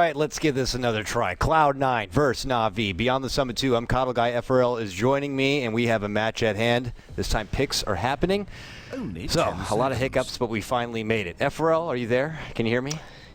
right, let's give this another try. Cloud9 versus Na'Vi. Beyond the Summit 2, I'm Coddle Guy. FRL is joining me, and we have a match at hand. This time picks are happening. So, a lot of hiccups, but we finally made it. FRL, are you there? Can you hear me?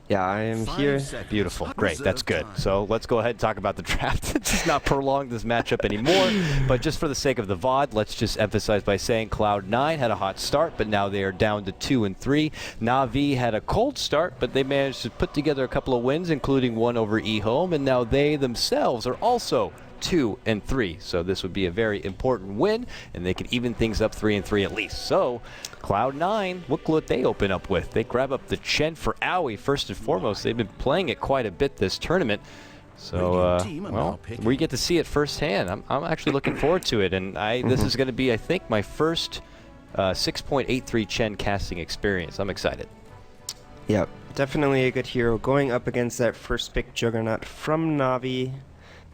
Yeah, I am here. Beautiful. Great. That's good. So let's go ahead and talk about the draft. Let's not prolong this matchup anymore. But just for the sake of the VOD, let's just emphasize by saying Cloud9 had a hot start, but now they are down to 2 and 3. Na'Vi had a cold start, but they managed to put together a couple of wins, including one over eHome, and now they themselves are also 2 and 3. So this would be a very important win, and they could even things up 3 and 3 at least. So Cloud9, look what they open up with. They grab up the Chen for Aoi first and foremost. They've been playing it quite a bit this tournament. So, well, we get to see it firsthand. I'm actually looking forward to it, and this is going to be, I think, my first 6.83 Chen casting experience. I'm excited. Yep, definitely a good hero. Going up against that first pick Juggernaut from Na'Vi.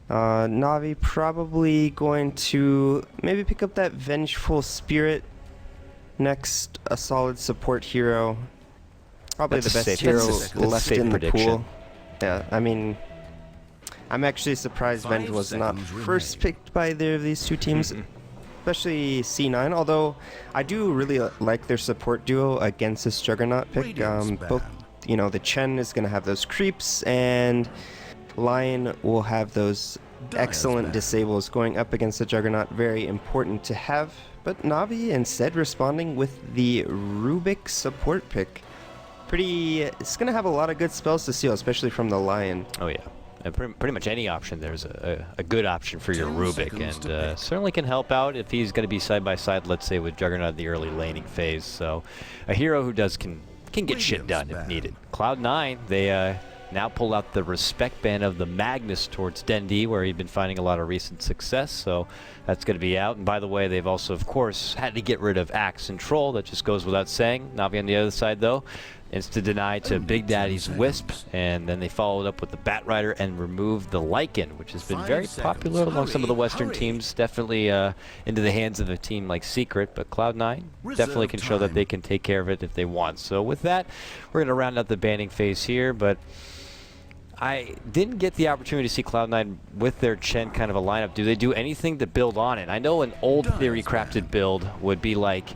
Na'Vi probably going to maybe pick up that Vengeful Spirit. Next, a solid support hero. Probably the best hero left in the pool. Yeah, I mean, I'm actually surprised Venge was not first picked by either of these two teams, especially C9, although I do really like their support duo against this Juggernaut pick. Both, you know, the Chen is going to have those creeps, and Lion will have those excellent disables going up against the Juggernaut. Very important to have. But Na'Vi instead responding with the Rubik support pick. It's going to have a lot of good spells to seal, especially from the Lion. Oh, yeah. And pretty much any option, there's a good option for your Rubik. And certainly can help out if he's going to be side by side, let's say, with Juggernaut in the early laning phase. So a hero who can get shit done if needed. Cloud9, they now pull out the respect band of the Magnus towards Dendi, where he'd been finding a lot of recent success, so that's going to be out. And by the way, they've also, of course, had to get rid of Axe and Troll. That just goes without saying. Na'Vi on the other side, though, insta-deny to Big Daddy's Wisp, and then they followed up with the Batrider and removed the Lycan, which has been very popular among some of the Western teams, definitely into the hands of a team like Secret, but Cloud9 definitely can show that they can take care of it if they want. So with that, we're going to round out the banning phase here, but I didn't get the opportunity to see Cloud9 with their Chen kind of a lineup. Do they do anything to build on it? I know an old theory crafted build would be like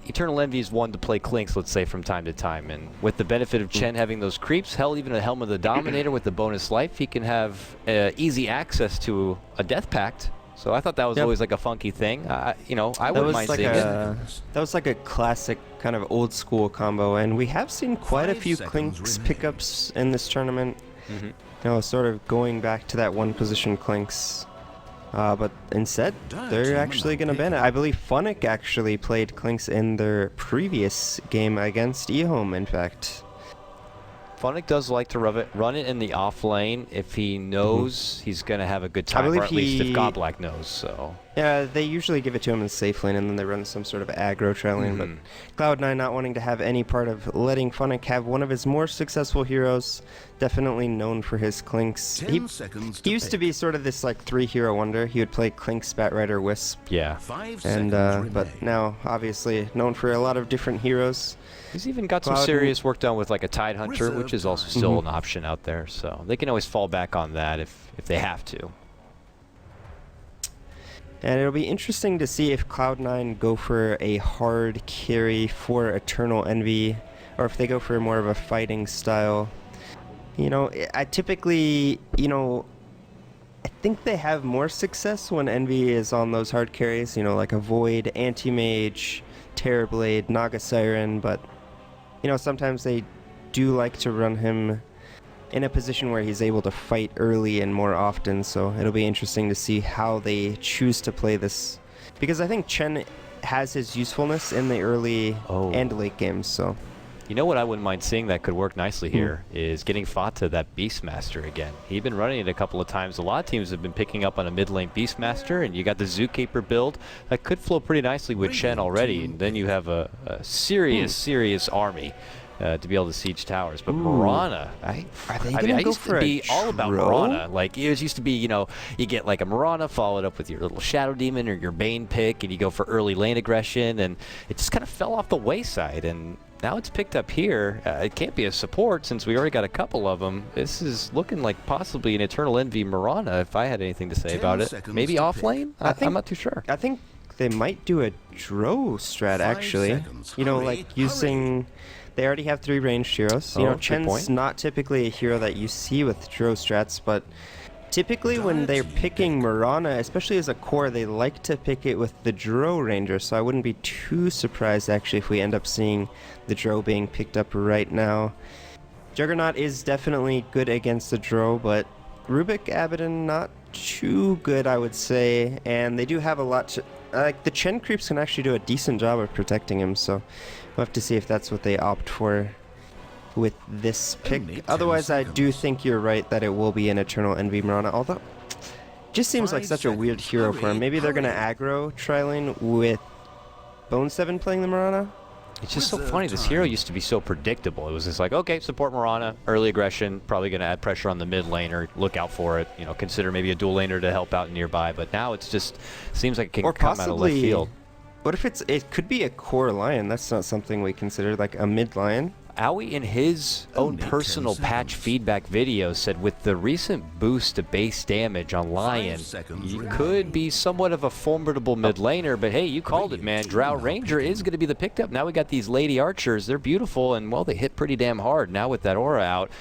Eternal Envy's one to play Clinks, let's say, from time to time. And with the benefit of Chen having those creeps, hell, even a Helm of the Dominator with the bonus life, he can have easy access to a Death Pact. So I thought that was always like a funky thing. You know, I wouldn't mind seeing it. That was like a classic kind of old school combo, and we have seen quite a few Clinks pickups in this tournament. You know, sort of going back to that one position Clinks. But instead, they're actually going to ban it. I believe Funnick actually played Clinks in their previous game against eHome, in fact. Funnick does like to run it in the off lane if he knows he's going to have a good time, or at least if Godblack knows. So yeah, they usually give it to him in safe lane, and then they run some sort of aggro trail lane. But Cloud9 not wanting to have any part of letting Funnick have one of his more successful heroes, definitely known for his Clinks. He used to be sort of this like 3-hero wonder. He would play Clinks, Batrider, Wisp. Yeah. And but now obviously known for a lot of different heroes. He's even got some serious work done with like a Tide Hunter, which is also still an option out there. So they can always fall back on that if they have to. And it'll be interesting to see if Cloud9 go for a hard carry for Eternal Envy, or if they go for more of a fighting style. You know, I typically, you know, I think they have more success when Envy is on those hard carries, you know, like a Void, Anti-Mage, Terrorblade, Naga Siren, but you know, sometimes they do like to run him in a position where he's able to fight early and more often, so it'll be interesting to see how they choose to play this. Because I think Chen has his usefulness in the early and late games, so. You know what I wouldn't mind seeing that could work nicely here is getting Fata that Beastmaster again. He'd been running it a couple of times. A lot of teams have been picking up on a mid lane Beastmaster, and you got the Zookeeper build that could flow pretty nicely with Chen already. And then you have a serious army to be able to siege towers. But Mirana, I used to be all about Mirana. Like, it used to be, you know, you get like a Mirana followed up with your little Shadow Demon or your Bane pick, and you go for early lane aggression, and it just kind of fell off the wayside. And now it's picked up here. It can't be a support since we already got a couple of them. This is looking like possibly an Eternal Envy Mirana, if I had anything to say about it. Maybe off lane? I'm not too sure. I think they might do a Dro strat, actually. You know, like using... They already have 3 ranged heroes. You know, Chen's not typically a hero that you see with Dro strats, but typically when they're picking Mirana, especially as a core, they like to pick it with the Dro ranger, so I wouldn't be too surprised, actually, if we end up seeing the Dro being picked up right now. Juggernaut is definitely good against the Dro, but Rubik, Abaddon, not too good, I would say, and they do have a lot to... Like, the Chen creeps can actually do a decent job of protecting him, so we'll have to see if that's what they opt for with this pick. Otherwise, I do think you're right that it will be an Eternal Envy Mirana, although it just seems like such a weird hero for him. Maybe they're going to aggro tri-lane with Bone 7 playing the Mirana? It's just so funny. This hero used to be so predictable. It was just like, okay, support Mirana, early aggression, probably going to add pressure on the mid laner. Look out for it. You know, consider maybe a dual laner to help out nearby. But now it's just seems like it can come out of left field. What if it could be a core lion? That's not something we consider, like a mid lion. Aoi, in his own personal patch feedback video, said with the recent boost to base damage on Lion, you could be somewhat of a formidable mid laner, but hey, you called it, man. Drow Ranger is going to be the picked up. Now we got these Lady Archers. They're beautiful, and, well, they hit pretty damn hard now with that aura out,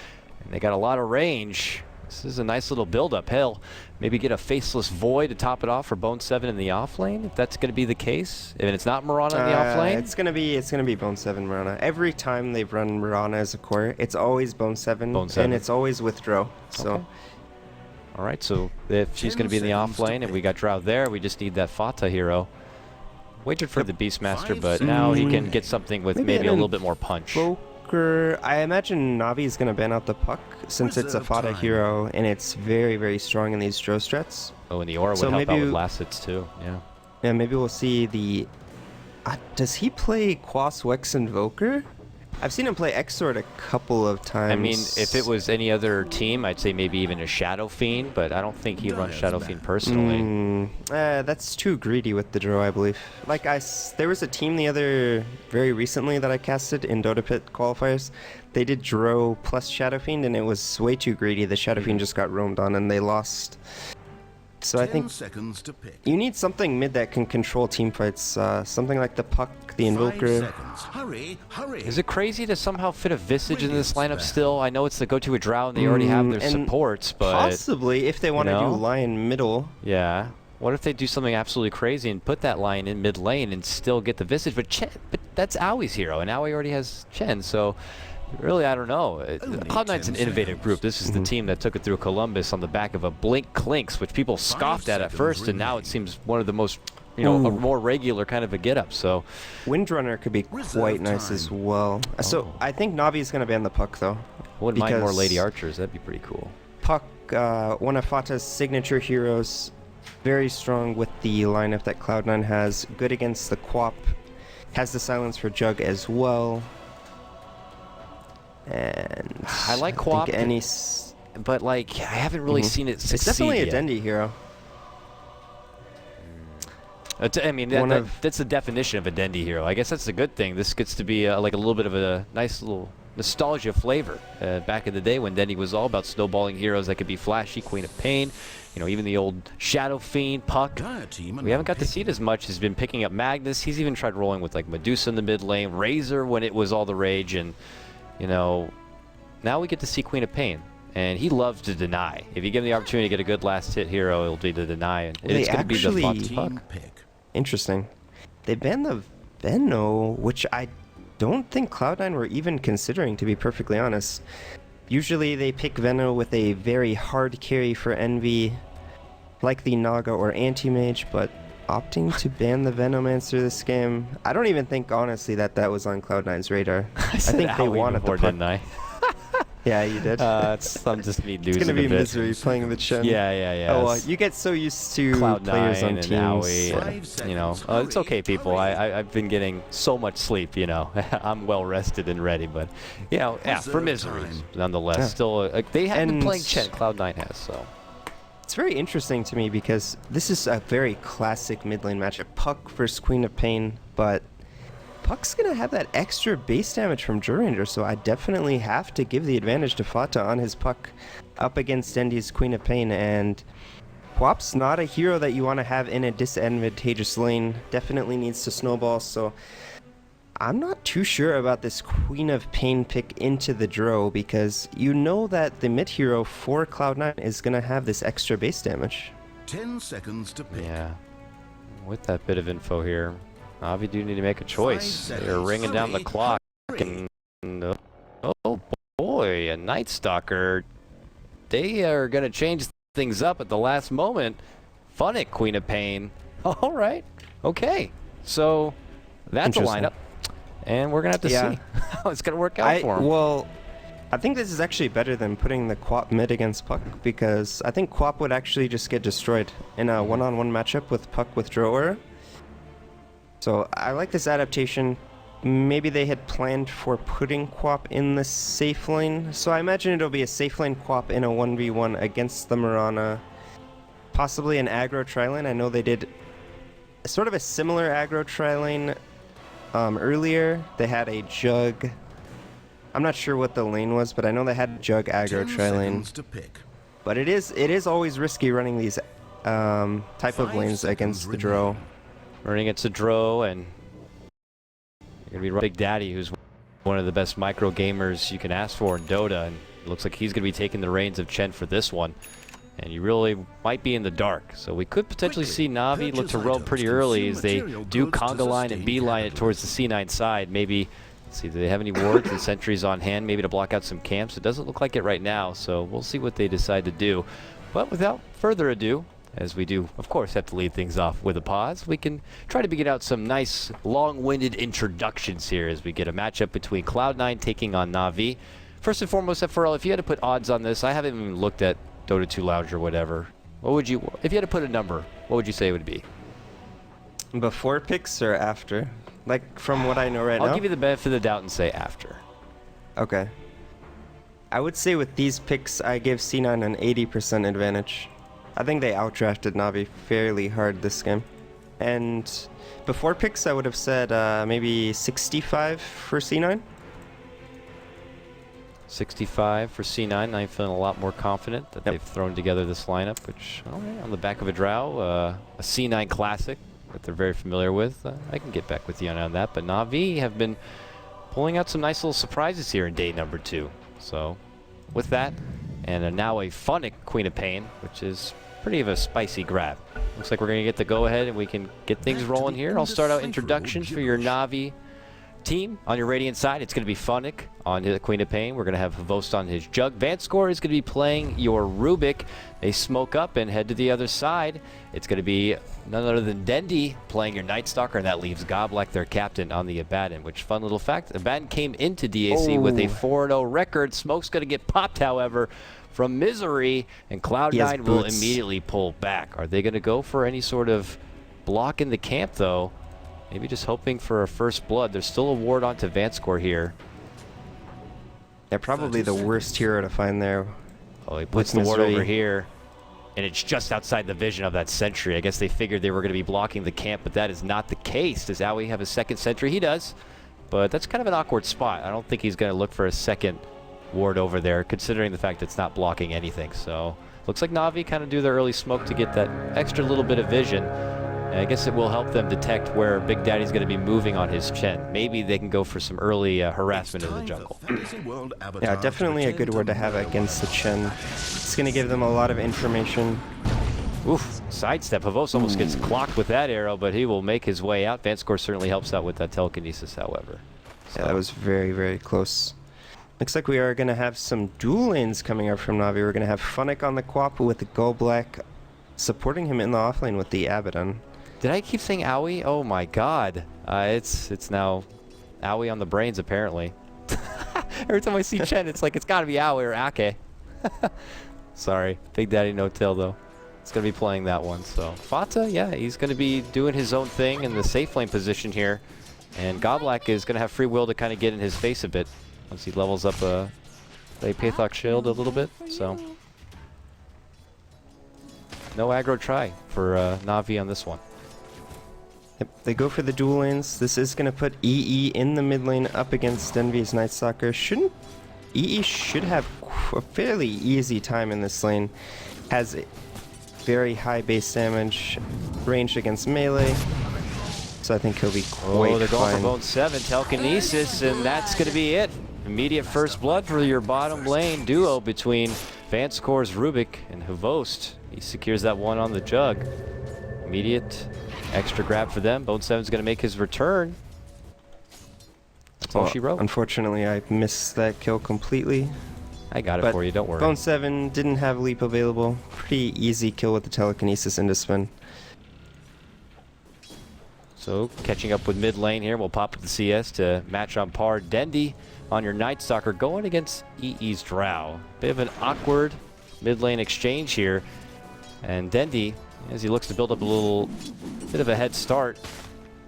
and they got a lot of range. This is a nice little build-up. Hell, maybe get a Faceless Void to top it off for Bone 7 in the off lane, if that's going to be the case. If it's not Mirana in the off lane? It's gonna be Bone 7 Mirana. Every time they've run Mirana as a core, it's always Bone 7, and it's always with Dro. So. Okay. All right, so if she's going to be in the off lane and we got Drow there, we just need that Fata hero. Waited for the Beastmaster, but now he can get something with maybe a little bit more punch. I imagine Navi is going to ban out the Puck since it's a Fata hero and it's very, very strong in these Dro strats. Oh, and the aura would help out with last hits too, yeah. Yeah, maybe we'll see the... does he play Quas Wex Invoker? I've seen him play Exort a couple of times. I mean, if it was any other team, I'd say maybe even a Shadow Fiend, but I don't think he runs Shadow Fiend personally. That's too greedy with the Dro, I believe. Like, there was a team very recently that I casted in Dota Pit qualifiers. They did Dro plus Shadow Fiend, and it was way too greedy. The Shadow Fiend just got roamed on, and they lost. So I think you need something mid that can control team fights. Something like the Puck, the Invoker. Hurry, hurry. Is it crazy to somehow fit a Visage in this lineup still? I know it's the go-to a Drow and they already have their supports, but... Possibly, if they want to do Lion middle. Yeah. What if they do something absolutely crazy and put that Lion in mid lane and still get the Visage? But that's Aoi's hero, and Aoi already has Chen, so... Really, I don't know. Cloud9's an innovative group. This is the team that took it through Columbus on the back of a Blink Clinks, which people scoffed at first, and now it seems one of the most, a more regular kind of a get-up. So, Windrunner could be quite nice as well. So I think Navi's going to ban the Puck, though. Wouldn't mind more Lady Archers. That'd be pretty cool. Puck, one of Fata's signature heroes, very strong with the lineup that Cloud9 has. Good against the Quap. Has the silence for Jug as well. And I like Quap, but like I haven't really seen it succeed. It's definitely yet. a Dendi hero. I mean, that's the definition of a Dendi hero. I guess that's the good thing. This gets to be like a little bit of a nice little nostalgia flavor. Back in the day when Dendi was all about snowballing heroes that could be flashy, Queen of Pain, even the old Shadow Fiend, Puck. We haven't got to see it as much. He's been picking up Magnus. He's even tried rolling with like Medusa in the mid lane, Razor when it was all the rage, and now we get to see Queen of Pain, and he loves to deny. If you give him the opportunity to get a good last hit hero, it'll be to deny, and it's going to be the Fox Puck. Interesting. They banned the Venno, which I don't think Cloud9 were even considering, to be perfectly honest. Usually they pick Venno with a very hard carry for Envy, like the Naga or Anti-Mage, but opting to ban the Venomancer this game, I don't even think, honestly, that was on Cloud9's radar. I think they wanted the Puck. Didn't I? Yeah, you did. I'm just me losing. It's gonna be Misery playing the Chen. Yeah. Oh, you get so used to players on teams. Aoi, it's okay, people. I've been getting so much sleep. I'm well rested and ready. But for Misery, nonetheless, still they have been playing Chen. Cloud9 has so. It's very interesting to me because this is a very classic mid lane matchup. Puck versus Queen of Pain, but Puck's gonna have that extra base damage from Juranger, so I definitely have to give the advantage to Fata on his Puck up against Dendy's Queen of Pain, and Quap's not a hero that you want to have in a disadvantageous lane. Definitely needs to snowball, so I'm not too sure about this Queen of Pain pick into the draw, because you know that the mid hero for Cloud9 is gonna have this extra base damage. 10 seconds to pick. Yeah. With that bit of info here, Navi do need to make a choice. They're ringing down the clock, and oh boy, a Night Stalker. They are going to change things up at the last moment. Funnick, Queen of Pain. All right, okay. So that's a lineup, and we're going to have to see how it's going to work out for him. Well, I think this is actually better than putting the Quap mid against Puck, because I think Quap would actually just get destroyed in a one-on-one matchup with Puck with Drawer. So I like this adaptation. Maybe they had planned for putting Quap in the safe lane, so I imagine it'll be a safe lane Quap in a 1v1 against the Mirana. Possibly an aggro tri-lane. I know they did sort of a similar aggro tri-lane earlier. They had a Jug. I'm not sure what the lane was, but I know they had Jug aggro tri-lane. But it is always risky running these type of lanes against the Drow. Running against the Drow, and you're going to be Big Daddy, who's one of the best micro gamers you can ask for in Dota, and it looks like he's going to be taking the reins of Chen for this one. And you really might be in the dark, so we could potentially see Navi look to roam pretty early as they do conga line and beeline it towards the C9 side. Maybe, let's see, do they have any wards and sentries on hand, maybe to block out some camps? It doesn't look like it right now, so we'll see what they decide to do. But without further ado, as we do, of course, have to lead things off with a pause, we can try to begin out some nice, long-winded introductions here as we get a matchup between Cloud9 taking on Navi. First and foremost, FRL, if you had to put odds on this, I haven't even looked at Dota 2 Lounge or whatever. What would you, if you had to put a number, what would you say it would be? Before picks or after? Like, from what I know right now? I'll give you the benefit of the doubt and say after. Okay. I would say with these picks, I give C9 an 80% advantage. I think they outdrafted Navi fairly hard this game. And before picks, I would have said maybe 65 for C9. 65 for C9. I'm feeling a lot more confident that they've thrown together this lineup, which, all right, on the back of a Drow, a C9 classic that they're very familiar with. I can get back with you on that, but Navi have been pulling out some nice little surprises here in day number 2. So with that, and now a Funnick Queen of Pain, which is pretty of a spicy grab. Looks like we're going to get the go-ahead and we can get things rolling here. I'll start out introductions for your Navi team. On your Radiant side, it's going to be Funnick on the Queen of Pain. We're going to have Vost on his Jug. Vanscore is going to be playing your Rubik. They smoke up and head to the other side. It's going to be none other than Dendy playing your Night Stalker, and that leaves Goblak, their captain, on the Abaddon, which, fun little fact, Abaddon came into DAC with a 4-0 record. Smoke's going to get popped, however, from Misery, and Cloud9 will immediately pull back. Are they going to go for any sort of block in the camp, though? Maybe just hoping for a first blood. There's still a ward onto Vanscore here. They're probably the worst hero to find there. Oh, he puts the ward over here, and it's just outside the vision of that sentry. I guess they figured they were going to be blocking the camp, but that is not the case. Does Aoi have a second sentry? He does, but that's kind of an awkward spot. I don't think he's going to look for a second ward over there, considering the fact it's not blocking anything. So looks like Navi kind of do their early smoke to get that extra little bit of vision. And I guess it will help them detect where Big Daddy's going to be moving on his Chen. Maybe they can go for some early harassment in the jungle. Yeah, definitely a good ward to have against the Chen. It's going to give them a lot of information. Oof, sidestep. Havos almost gets clocked with that arrow, but he will make his way out. Vanscore certainly helps out with that telekinesis, however. So. Yeah, that was very, very close. Looks like we are going to have some dual lanes coming up from Navi. We're going to have Funnick on the Quap with the Goblak supporting him in the offlane with the Abaddon. Did I keep saying Aoi? Oh my god. It's now Aoi on the brains, apparently. Every time I see Chen, it's like it's got to be Aoi or Ake. Sorry. Big Daddy No Tail, though. It's going to be playing that one. So Fata, yeah, he's going to be doing his own thing in the safe lane position here. And Goblak is going to have free will to kind of get in his face a bit once he levels up a Pathok Shield a little bit. So no aggro try for Navi on this one. Yep, they go for the dual lanes. This is going to put EE in the mid lane up against Envy's Night Stalker. EE should have a fairly easy time in this lane. Has a very high base damage, range against melee. So I think he'll be quite Oh, they're going fine. for Bone 7, Telekinesis, and that's going to be it. Immediate first blood for your bottom lane duo between Vancecore's Rubik and Hvost. He secures that one on the jug. Immediate extra grab for them. Bone 7's going to make his return. That's all she wrote. Unfortunately, I missed that kill completely. I got it But for you, don't worry. Bone 7 didn't have leap available. Pretty easy kill with the telekinesis into spin. So catching up with mid lane here, we'll pop up the CS to match on par. Dendi on your Night Stalker going against EE's Drow. Bit of an awkward mid lane exchange here. And Dendi, as he looks to build up a little bit of a head start,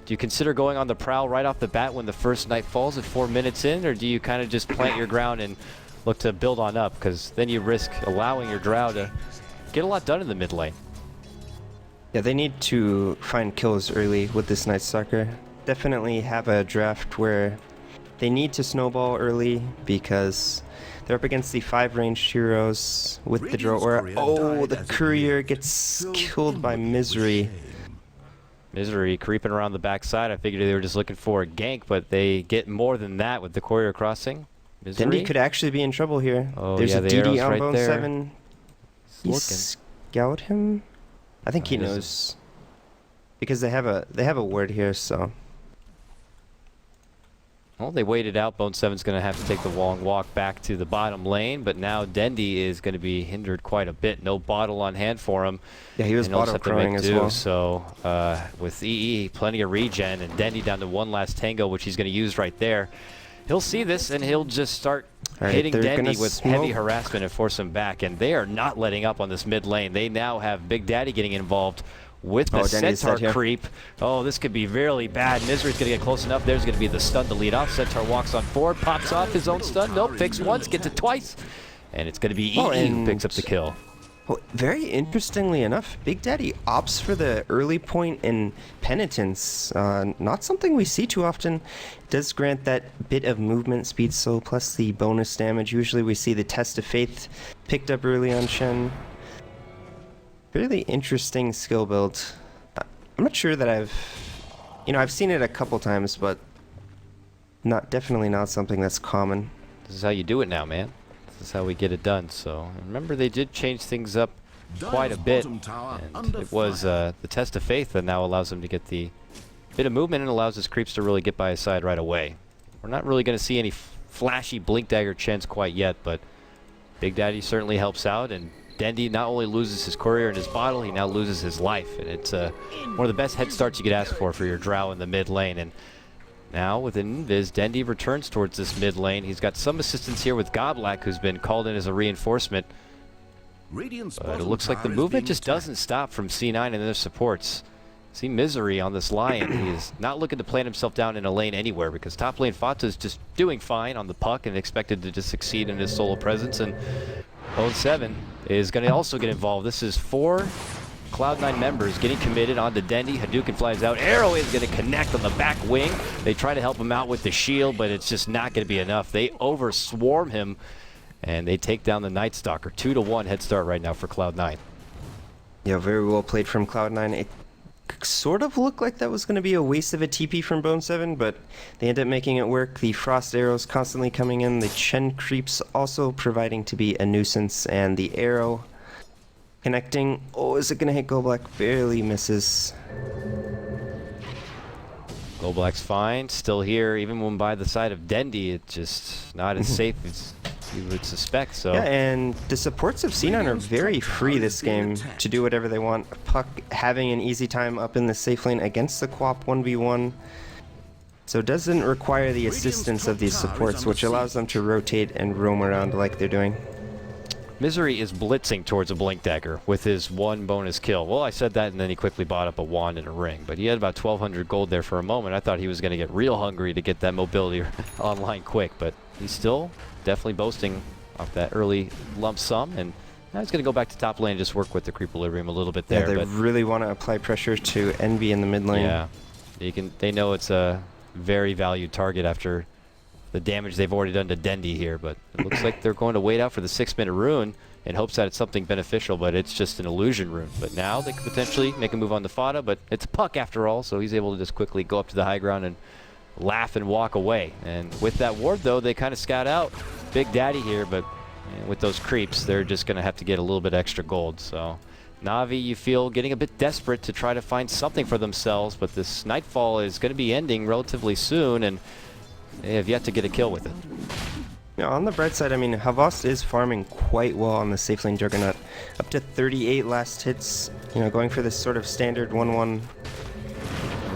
do you consider going on the prowl right off the bat when the first night falls at 4 minutes in, or do you kind of just plant your ground and look to build on up? Because then you risk allowing your Drow to get a lot done in the mid lane. Yeah, they need to find kills early with this Night Stalker. Definitely have a draft where they need to snowball early because they're up against the 5 ranged heroes with the draw. Oh, the courier gets killed by Misery. Misery creeping around the backside. I figured they were just looking for a gank, but they get more than that with the courier crossing. Misery. Dendi could actually be in trouble here. Oh, There's yeah, a the DD arrow's on right Bone there. 7. He Looking. scout him? I think he He doesn't. knows. Because they have a ward here, so. Well, they waited out. Bone 7's going to have to take the long walk back to the bottom lane, but now Dendi is going to be hindered quite a bit. No bottle on hand for him. Yeah, he was And he'll just bottle have to make crowing as do. well. So with EE, plenty of regen, and Dendi down to one last tango, which he's going to use right there. He'll see this, and he'll just start Alright, hitting they're gonna Dendi with heavy smoke. harassment and force him back. And they are not letting up on this mid lane. They now have Big Daddy getting involved with the Oh, Dendi's Centaur dead here. creep. Oh, this could be really bad. Misery's going to get close enough. There's going to be the stun to lead off. Centaur walks on forward, pops off his own stun. Nope, picks once, gets it twice. And it's going to be EE who and- picks up the kill. Well, very interestingly enough, Big Daddy opts for the early point in Penitence. Not something we see too often. Does grant that bit of movement speed, so plus the bonus damage. Usually we see the Test of Faith picked up early on Shen. Really interesting skill build. I'm not sure that I've seen it a couple times, but definitely not something that's common. This is how you do it now, man. This is how we get it done. So remember, they did change things up quite a bit, and it was the Test of Faith that now allows him to get the bit of movement and allows his creeps to really get by his side right away. We're not really going to see any flashy Blink Dagger Chens quite yet, but Big Daddy certainly helps out, and Dendi not only loses his courier and his bottle, he now loses his life, and it's one of the best head starts you could ask for your Drow in the mid lane. And now with an invis, Dendi returns towards this mid lane. He's got some assistance here with Goblak, who's been called in as a reinforcement. But it looks like the movement just doesn't stop from C9 and their supports. See Misery on this Lion. He is not looking to plant himself down in a lane anywhere because top lane Fata is just doing fine on the puck and expected to just succeed in his solo presence. And Bone 7 is going to also get involved. This is 4 Cloud9 members getting committed onto Dendi. Hadouken flies out. Arrow is going to connect on the back wing. They try to help him out with the shield, but it's just not going to be enough. They overswarm him, and they take down the Night Stalker. 2-1 head start right now for Cloud9. Yeah, very well played from Cloud9. It sort of looked like that was going to be a waste of a TP from Bone 7, but they end up making it work. The Frost arrows constantly coming in. The Chen creeps also proving to be a nuisance, and the arrow connecting. Oh, is it going to hit Goblak? Barely misses. Goblak's fine, still here, even when by the side of Dendi, it's just not as safe as you would suspect. So Yeah, and the supports of C9 are very free this game to do whatever they want. Puck having an easy time up in the safe lane against the Quap 1v1. So it doesn't require the assistance of these supports, which allows them to rotate and roam around like they're doing. Misery is blitzing towards a Blink Dagger with his 1 bonus kill. Well, I said that, and then he quickly bought up a wand and a ring. But he had about 1,200 gold there for a moment. I thought he was going to get real hungry to get that mobility online quick. But he's still definitely boasting off that early lump sum. And now he's going to go back to top lane and just work with the Creep Equilibrium a little bit there. Yeah, they but really want to apply pressure to Envy in the mid lane. yeah, They know it's a very valued target after the damage they've already done to Dendy here, but it looks like they're going to wait out for the 6-minute rune in hopes that it's something beneficial, but it's just an illusion rune. But now they could potentially make a move on the Fada, but it's a puck after all, so he's able to just quickly go up to the high ground and laugh and walk away. And with that ward, though, they kind of scout out Big Daddy here, but with those creeps, they're just going to have to get a little bit extra gold. So Na'Vi, you feel, getting a bit desperate to try to find something for themselves, but this Nightfall is going to be ending relatively soon, and they have yet to get a kill with it. Yeah, on the bright side, I mean, Havas is farming quite well on the safe lane Juggernaut. Up to 38 last hits, you know, going for this sort of standard 1-1.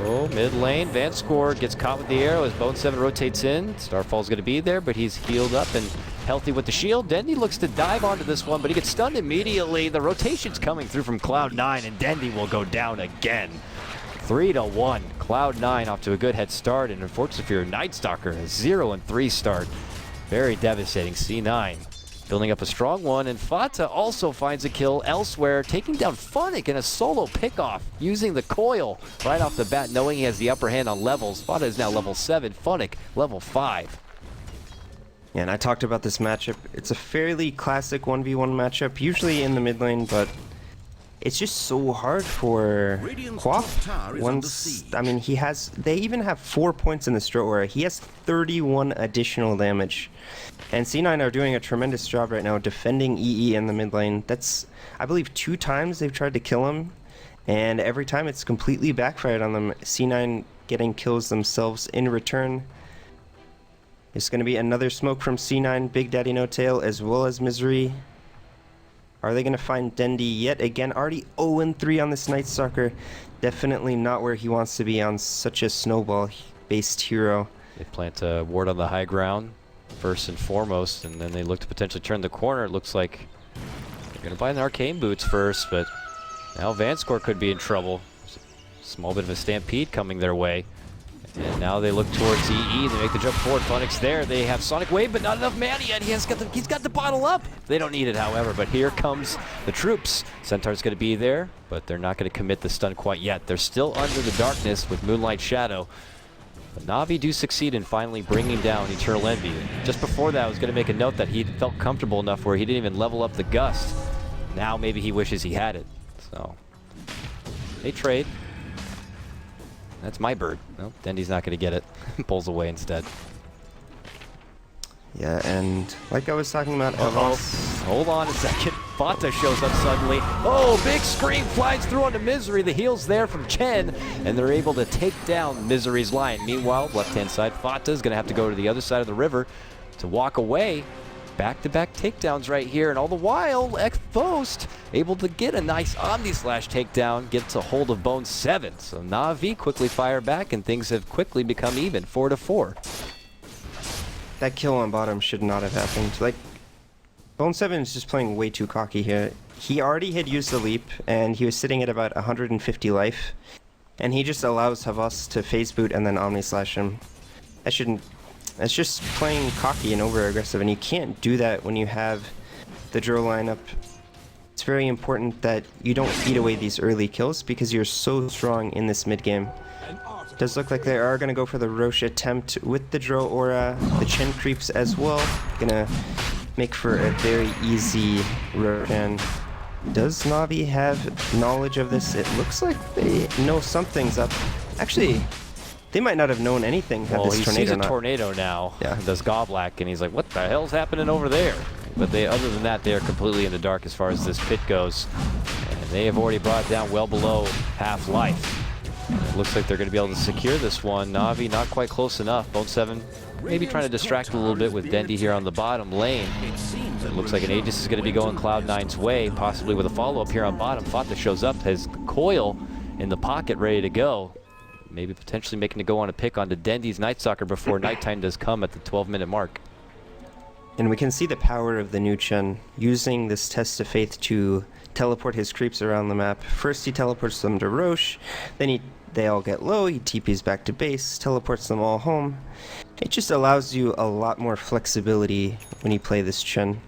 Oh, mid lane, Vincere gets caught with the arrow as Bone 7 rotates in. Starfall's going to be there, but he's healed up and healthy with the shield. Dendy looks to dive onto this one, but he gets stunned immediately. The rotation's coming through from Cloud9, and Dendy will go down again. 3-1. Cloud9 off to a good head start, and unfortunately for your Night Stalker, a 0-3 start. Very devastating. C9 building up a strong one, and Fata also finds a kill elsewhere, taking down Funnick in a solo pickoff, using the coil right off the bat, knowing he has the upper hand on levels. Fata is now level 7, Funnick level 5. Yeah, and I talked about this matchup. It's a fairly classic 1v1 matchup, usually in the mid lane, but it's just so hard for Quaff. Once, I mean, they even have 4 points in the Stro Aura. He has 31 additional damage. And C9 are doing a tremendous job right now defending EE in the mid lane. That's, I believe, 2 times they've tried to kill him, and every time it's completely backfired on them. C9 getting kills themselves in return. There's going to be another smoke from C9, Big Daddy No Tail, as well as Misery. Are they going to find Dendy yet again? Already 0-3 on this Night Stalker. Definitely not where he wants to be on such a snowball-based hero. They plant a ward on the high ground, first and foremost, and then they look to potentially turn the corner. It looks like they're going to buy an Arcane Boots first, but now Vincere could be in trouble. Small bit of a stampede coming their way. And now they look towards EE. They make the jump forward. Funnick's there. They have Sonic Wave, but not enough mana yet. He's got the bottle up. They don't need it, however. But here comes the troops. Centaur's going to be there, but they're not going to commit the stun quite yet. They're still under the darkness with Moonlight Shadow. But Na'Vi do succeed in finally bringing down Eternal Envy. Just before that, I was going to make a note that he felt comfortable enough where he didn't even level up the Gust. Now maybe he wishes he had it. So they trade. That's my bird. Nope, Dendy's not going to get it. Pulls away instead. Yeah, and like I was talking about, hold on a second. Fata shows up suddenly. Oh, big scream flies through onto Misery. The heal's there from Chen, and they're able to take down Misery's line. Meanwhile, left-hand side, Fata's going to have to go to the other side of the river to walk away. Back-to-back takedowns right here, and all the while, Exposed able to get a nice Omni-Slash takedown, gets a hold of Bone 7. So Na'Vi quickly fire back, and things have quickly become even, 4-4. that kill on bottom should not have happened. Like, Bone 7 is just playing way too cocky here. He already had used the leap, and he was sitting at about 150 life, and he just allows Havas to phase boot and then Omni-Slash him. That shouldn't... That's just playing cocky and over-aggressive, and you can't do that when you have the Drow lineup. It's very important that you don't eat away these early kills because you're so strong in this mid-game. It does look like they are going to go for the Roche attempt with the Drow Aura, the Chen creeps as well. Gonna make for a very easy Roshan. Does Na'Vi have knowledge of this? It looks like they know something's up. Actually, they might not have known anything had this tornado not. He sees a tornado now. Yeah. Does Goblack, and he's like, what the hell's happening over there? But other than that, they are completely in the dark as far as this pit goes. And they have already brought it down well below half life. It looks like they're going to be able to secure this one. Na'Vi not quite close enough. Bone 7 maybe trying to distract a little bit with Dendy here on the bottom lane. It looks like an Aegis is going to be going Cloud9's way, possibly with a follow-up here on bottom. Fata shows up, has Coil in the pocket ready to go. Maybe potentially making to go on a pick onto Dendy's Night Stalker before nighttime does come at the 12-minute mark. And we can see the power of the new Chen using this test of faith to teleport his creeps around the map. First he teleports them to Roche, then they all get low, he TPs back to base, teleports them all home. It just allows you a lot more flexibility when you play this Chen.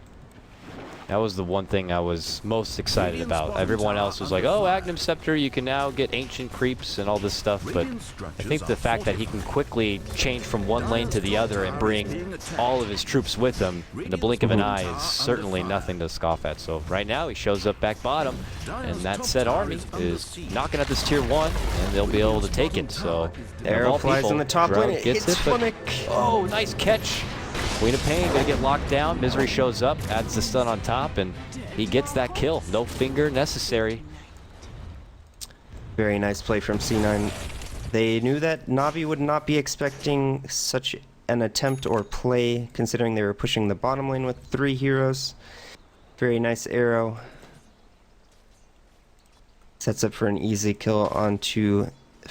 Now That was the one thing I was most excited about. Everyone else was like, oh, Agnum Scepter, you can now get ancient creeps and all this stuff, but I think the fact that he can quickly change from one lane to the other and bring all of his troops with him in the blink of an eye is certainly nothing to scoff at. So right now he shows up back bottom, and that said army is knocking at this tier 1, and they'll be able to take it. So Arrow flies in the top lane, it hits Funnick. Oh, nice catch. Queen of Pain gonna get locked down. Misery shows up, adds the stun on top, and he gets that kill. No finger necessary. Very nice play from C9. They knew that Navi would not be expecting such an attempt or play, considering they were pushing the bottom lane with 3 heroes. Very nice arrow. Sets up for an easy kill onto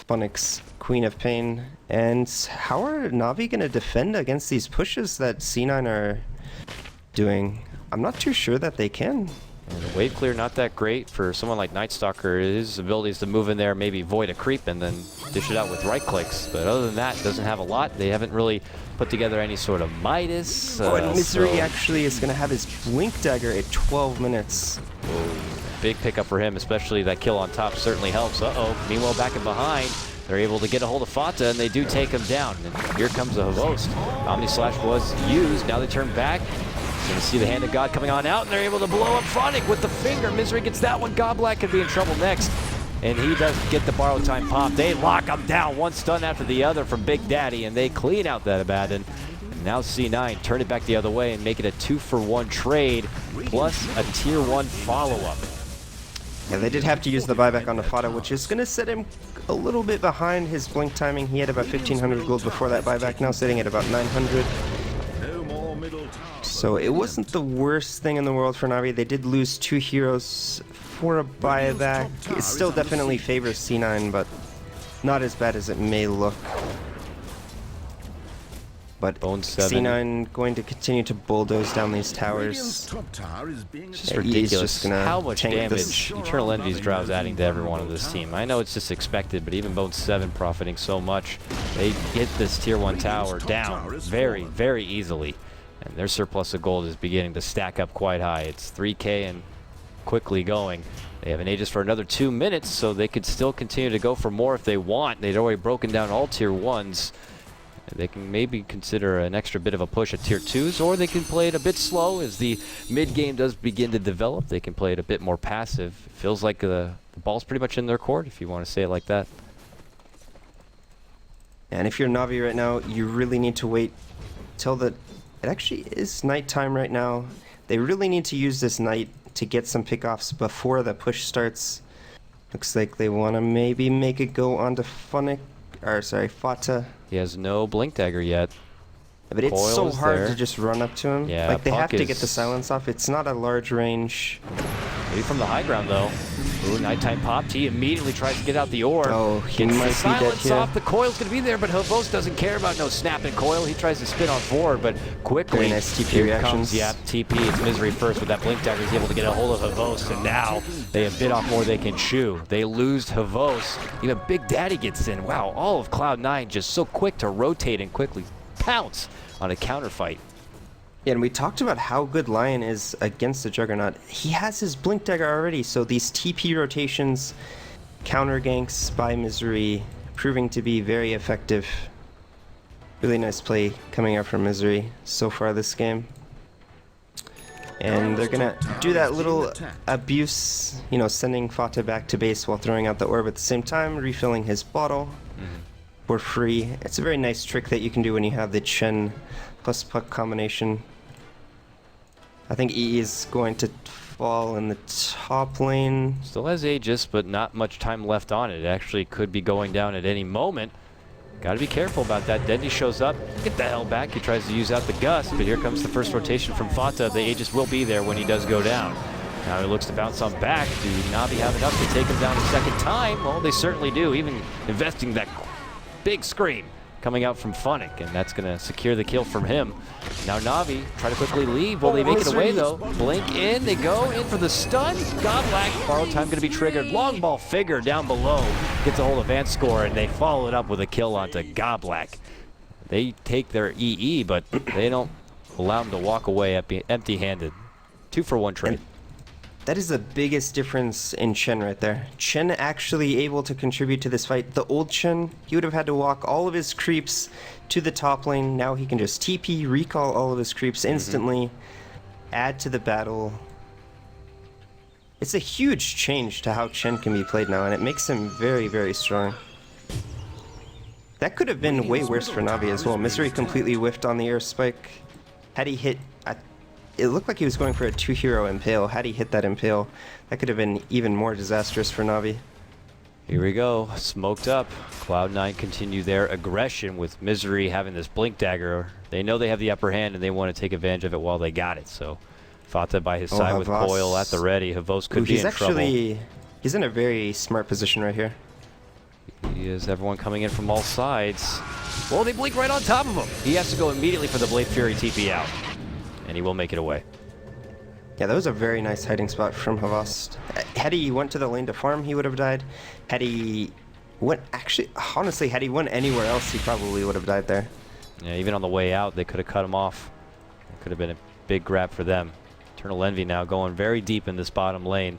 Funnick's Queen of Pain. And how are Navi going to defend against these pushes that C9 are doing? I'm not too sure that they can. And the wave clear not that great for someone like Night Stalker. His ability is to move in there, maybe void a creep, and then dish it out with right clicks. But other than that, doesn't have a lot. They haven't really put together any sort of Midas. And Misery actually is going to have his Blink Dagger at 12 minutes. Whoa, big pickup for him, especially that kill on top certainly helps. Uh-oh, meanwhile back and behind, they're able to get a hold of Fata, and they do take him down. And here comes the host. Omni Slash was used, now they turn back. You're gonna see the Hand of God coming on out, and they're able to blow up Funnick with the finger. Misery gets that one. Goblack could be in trouble next. And he does get the borrow time pop. They lock him down, one stun after the other from Big Daddy, and they clean out that Abaddon. And now C9 turn it back the other way and make it a 2-for-1 trade, plus a tier 1 follow-up. Yeah, they did have to use the buyback on the Fata, which is going to set him a little bit behind his blink timing. He had about 1,500 gold before that buyback, now sitting at about 900. So it wasn't the worst thing in the world for Navi. They did lose 2 heroes for a buyback. It still definitely favors C9, but not as bad as it may look. But C9 going to continue to bulldoze down these towers. It's just ridiculous how much damage Eternal Envy's Drow is adding to everyone on this team. I know it's just expected, but even Bone 7 profiting so much, they get this tier 1 tower down very, very easily. And their surplus of gold is beginning to stack up quite high. It's 3K and quickly going. They have an Aegis for another 2 minutes, so they could still continue to go for more if they want. They'd already broken down all tier 1s. They can maybe consider an extra bit of a push at tier 2s, or they can play it a bit slow as the mid-game does begin to develop. They can play it a bit more passive. It feels like the ball's pretty much in their court, if you want to say it like that. And if you're Navi right now, you really need to wait till it actually is nighttime right now. They really need to use this night to get some pickoffs before the push starts. Looks like they want to maybe make it go onto Funnick, or sorry, Fata. He has no Blink Dagger yet. But it's so hard to just run up to him. Yeah, like they have to get the silence off. It's not a large range. Maybe from the high ground though. Ooh, nighttime popped. He immediately tries to get out the orb. Oh, he gets might the be silence dead here. off. The coil's gonna be there, but Havos doesn't care about no snapping coil. He tries to spin on forward, but quickly very nice TP here reactions. comes, yeah, TP. It's Misery first with that Blink Dagger. He's able to get a hold of Havos, and now they have bit off more they can chew. They lose Havos. Even Big Daddy gets in. Wow, all of Cloud9 just so quick to rotate and quickly pounce on a counterfight. Yeah, and we talked about how good Lion is against the Juggernaut. He has his Blink Dagger already, so these TP rotations, counter ganks by Misery, proving to be very effective. Really nice play coming out from Misery so far this game. And they're gonna do that little abuse, you know, sending Fata back to base while throwing out the orb at the same time, refilling his bottle for free. It's a very nice trick that you can do when you have the Chen plus Puck combination. I think E is going to fall in the top lane. Still has Aegis, but not much time left on it. It actually could be going down at any moment. Gotta be careful about that. Dendi shows up, get the hell back. He tries to use out the gust, but here comes the first rotation from Fata. The Aegis will be there when he does go down. Now he looks to bounce on back. Do Navi have enough to take him down a second time? Well, they certainly do, even investing that big scream coming out from Funnick, and that's going to secure the kill from him. Now Navi try to quickly leave. Will they make it away though? Blink in, they go in for the stun. Godlack, borrow time going to be triggered. Long ball figure down below gets a hold of Vance score, and they follow it up with a kill onto Godlack. They take their EE, but they don't allow him to walk away empty-handed. 2-for-1 trade. And that is the biggest difference in Chen right there. Chen actually able to contribute to this fight. The old Chen, he would have had to walk all of his creeps to the top lane. Now he can just TP, recall all of his creeps instantly, add to the battle. It's a huge change to how Chen can be played now, and it makes him very, very strong. That could have been way worse for Navi as well. Misery completely whiffed on the air spike. Had he hit... It looked like he was going for a 2-hero impale. Had he hit that impale, that could have been even more disastrous for Navi. Here we go, smoked up. Cloud9 continue their aggression with Misery having this blink dagger. They know they have the upper hand and they want to take advantage of it while they got it. So Fata by his side with Havas. Coil at the ready. Havos could be in trouble. He's in a very smart position right here. He is everyone coming in from all sides. Well, they blink right on top of him. He has to go immediately for the Blade Fury TP out. And he will make it away. Yeah, that was a very nice hiding spot from Havas. Had he went to the lane to farm, he would have died. Had he went, actually, honestly, had he went anywhere else, he probably would have died there. Yeah, even on the way out, they could have cut him off. It could have been a big grab for them. Eternal Envy now going very deep in this bottom lane,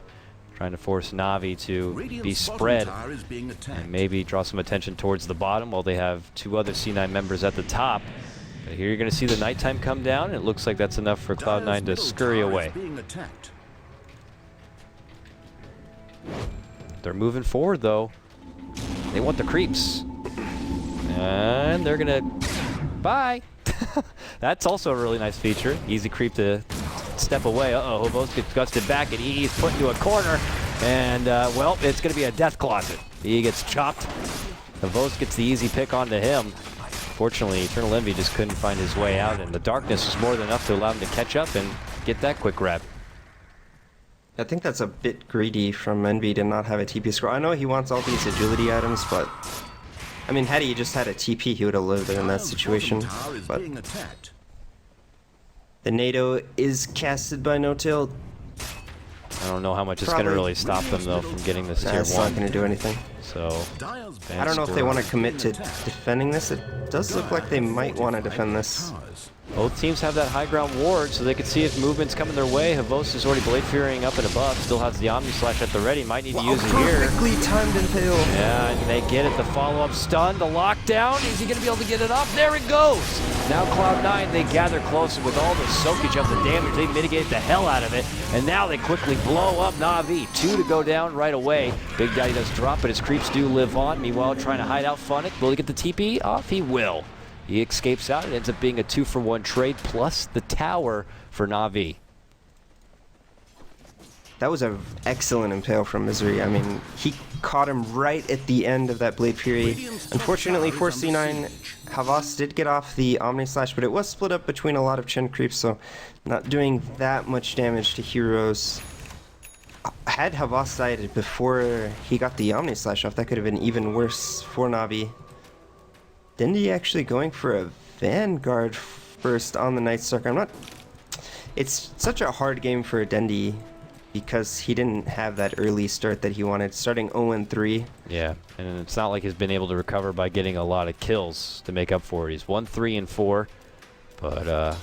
trying to force Navi to be spread and maybe draw some attention towards the bottom while they have two other C9 members at the top. But here you're going to see the nighttime come down, and it looks like that's enough for Cloud9 to scurry away. They're moving forward, though. They want the creeps. And they're going to... Bye! That's also a really nice feature. Easy creep to step away. Uh-oh, Havos gets gusted back, and EE's put into a corner. And, well, it's going to be a death closet. EE gets chopped. Havos gets the easy pick onto him. Fortunately, Eternal Envy just couldn't find his way out, and the darkness was more than enough to allow him to catch up and get that quick grab. I think that's a bit greedy from Envy to not have a TP scroll. I know he wants all these agility items, but... I mean, had he just had a TP, he would have lived in that situation. But the NATO is casted by No-Tail. I don't know how much it's going to really stop them, though, from getting this tier 1. It's not going to do anything. So, I don't know if they want to commit to defending this. It does look like they might want to defend this. Both teams have that high ground ward, so they can see if movement's coming their way. Havos is already Blade Furying up and above. Still has the Omni Slash at the ready. Might need to use it here. Perfectly timed impale. Yeah, and they get it. The follow-up stun, the lockdown. Is he going to be able to get it up? There it goes. Now Cloud9, they gather close, and with all the soakage of the damage, they mitigate the hell out of it. And now they quickly blow up Na'Vi. 2 to go down right away. Big Daddy does drop, but his creeps do live on. Meanwhile, trying to hide out Funnick. Will he get the TP off? He will. He escapes out. It ends up being a 2-for-1 trade plus the tower for Na'Vi. That was an excellent impale from Misery. I mean, he caught him right at the end of that Blade Fury. Unfortunately for C9, Havas did get off the Omni Slash, but it was split up between a lot of Chen creeps, so not doing that much damage to heroes. Had Havas died before he got the Omni Slash off, that could have been even worse for Na'Vi. Dendi actually going for a Vanguard first on the Night Stalker. I'm not... It's such a hard game for Dendi because he didn't have that early start that he wanted, starting 0-3. Yeah, and it's not like he's been able to recover by getting a lot of kills to make up for it. He's 1-3-4, but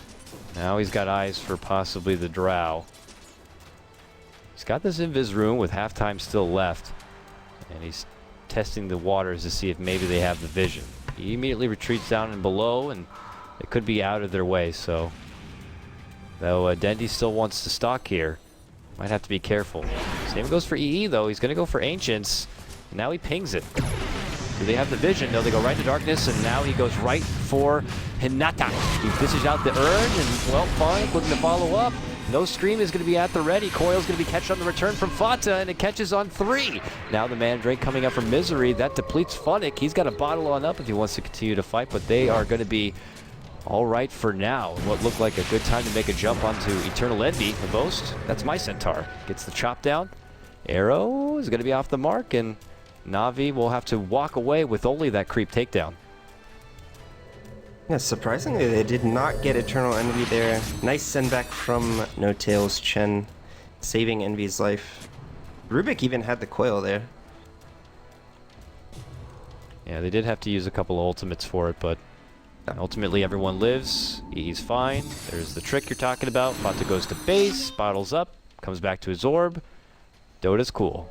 now he's got eyes for possibly the Drow. He's got this Invis Rune with halftime still left, and he's testing the waters to see if maybe they have the vision. He immediately retreats down and below, and it could be out of their way, so... Though Dendi still wants to stalk here. Might have to be careful. Same goes for EE, though. He's going to go for Ancients, and now he pings it. Do they have the vision? No, they go right to darkness, and now he goes right for Hinata. He fishes out the urn, and, well, fine, looking to follow up. No Scream is going to be at the ready. Coil's going to be catched on the return from Fata, and it catches on 3. Now the Mandrake coming up from Misery. That depletes Funnick. He's got a bottle on up if he wants to continue to fight, but they are going to be all right for now. What looked like a good time to make a jump onto Eternal Envy. The Boast, that's my Centaur. Gets the chop down. Arrow is going to be off the mark, and Na'Vi will have to walk away with only that creep takedown. Yeah, surprisingly, they did not get Eternal Envy there. Nice send back from No-Tail's Chen, saving Envy's life. Rubik even had the coil there. Yeah, they did have to use a couple of ultimates for it, but And ultimately, everyone lives. He's fine. There's the trick you're talking about. Fata goes to base, bottles up, comes back to his orb. Dota's cool.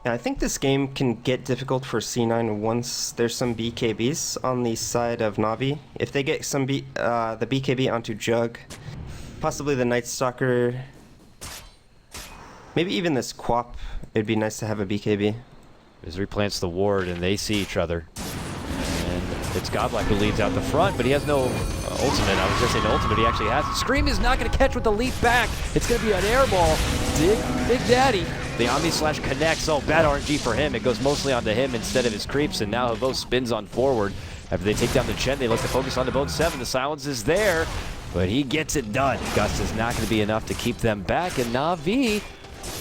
Yeah, I think this game can get difficult for C9 once there's some BKBs on the side of Navi. If they get some the BKB onto Jug, possibly the Night Stalker, maybe even this Quap, it'd be nice to have a BKB. Vincere plants the ward, and they see each other. And it's Godlike who leads out the front, but he has no ultimate. I was just saying ultimate, he actually has it. Scream is not going to catch with the leap back. It's going to be an air ball. Big Daddy. The Omni Slash connects. Oh, bad RNG for him. It goes mostly onto him instead of his creeps, and now Havo spins on forward. After they take down the Chen, they look to focus on the Bone 7. The silence is there, but he gets it done. Gust is not going to be enough to keep them back, and Na'Vi